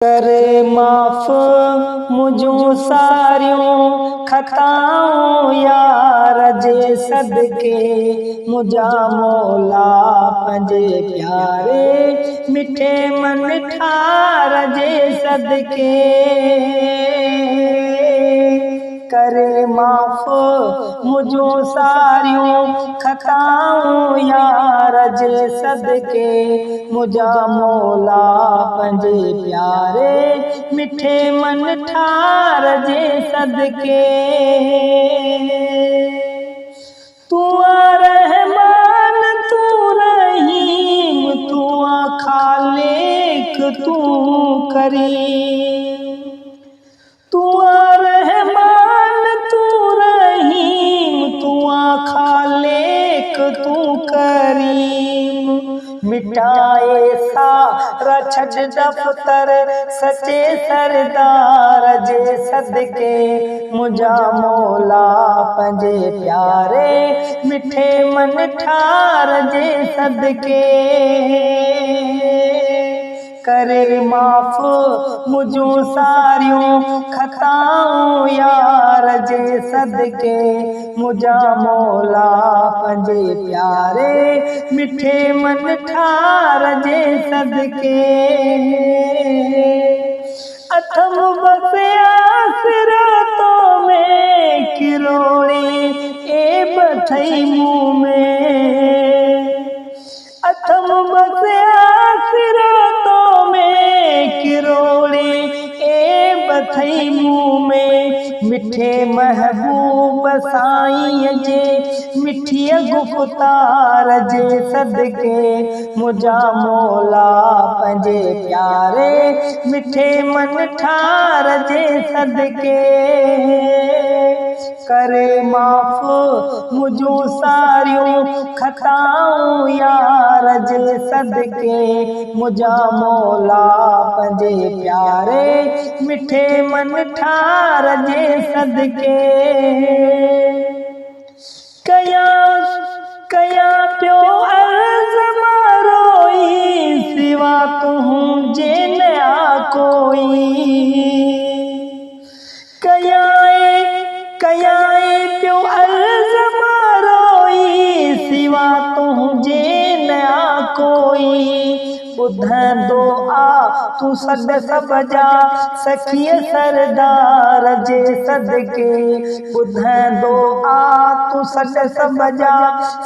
करे माफ़ मुझूं सारियूं खताऊं यार जे सदके मुझा मौला पंहिंजे प्यारे मिठे मन ठार जे सदके करे माफ़ मुझूं सारियूं खताऊं यार जे सदके मुझा मौला पंहिंजे प्यारे मिठे मन ठार जे सदके तू रहमान तू रहीम तू खालिक तू करीम तू रहमान तू रहीम तू खालिक तू करीम मिटाए सारा छड़ दफ्तर सचे सरदार जे सदके मुझा मौला पंहिंजे प्यारे मिठे मन ठार जे सदके करे माफ़ मुझूं सारियूं खताऊं यार जे सदके मुझा मौला पंहिंजे प्यारे मिठे मन ठार जे सदके अथम बसे आसिरातों में किरोड़ी ए बथई मुँह में अथम बसे आसिरातों में किरोड़ी ए बथई मुँह में मिठे महबूब साईं जे मिठी गुफ्तार जे सदके मुझा मौला पंहिंजे प्यारे मिठे मन ठार जे सदके करे माफ़ मुझूं सारियूं खताऊं यार जे सदके मुझा मौला पंहिंजे प्यारे मिठे मन ठार जे सदके कया पियो अर्ज़ मारोई सिवा तूं जे नया कोई कया पियो अर्ज़ मारोई सिवा तुझे नया कोई ॿुधंदो आ तूं सद सब जा सखीअ सरदार जे सदके ॿुधंदो आ तूं सद सब जा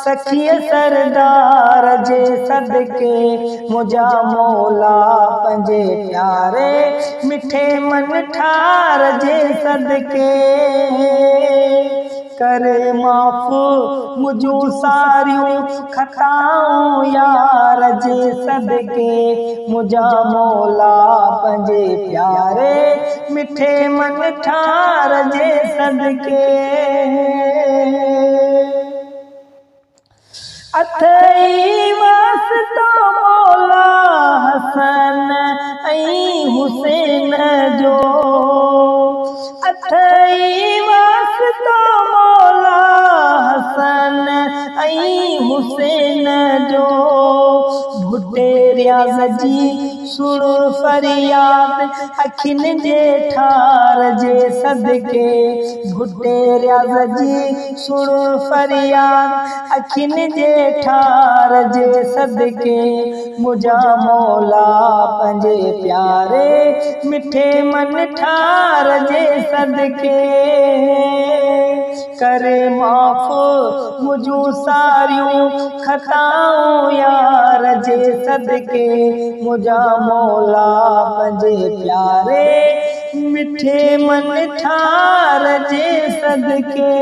सखीअ सरदार जे सदके मुझा मौला पंहिंजे प्यारे मिठे मन ठार जे सदके करे माफ़ मुझूं सारियूं खताऊं यार जे सदके मुझा मौला पंहिंजे प्यारे मिठे मन ठार जे सदके अथई वास्तो मौला हसन ऐं हुसैन जो अथई वास्तो मौला हसन ऐं हुसैन जो भुटे रियाज़ जी सुण फरियाद अखियुनि जे ठार जे सदके भुटे रियाज़ जी सुण फरियाद अखियुनि जे ठार जे सदके मुझा मौला पंहिंजे प्यारे मिठे मन ठार जे सदके करे माफ़ मुझूं सारियूं खताऊं यार जे सदके मुझा मौला पंहिंजे प्यारे मिठे मन ठार जे सदके।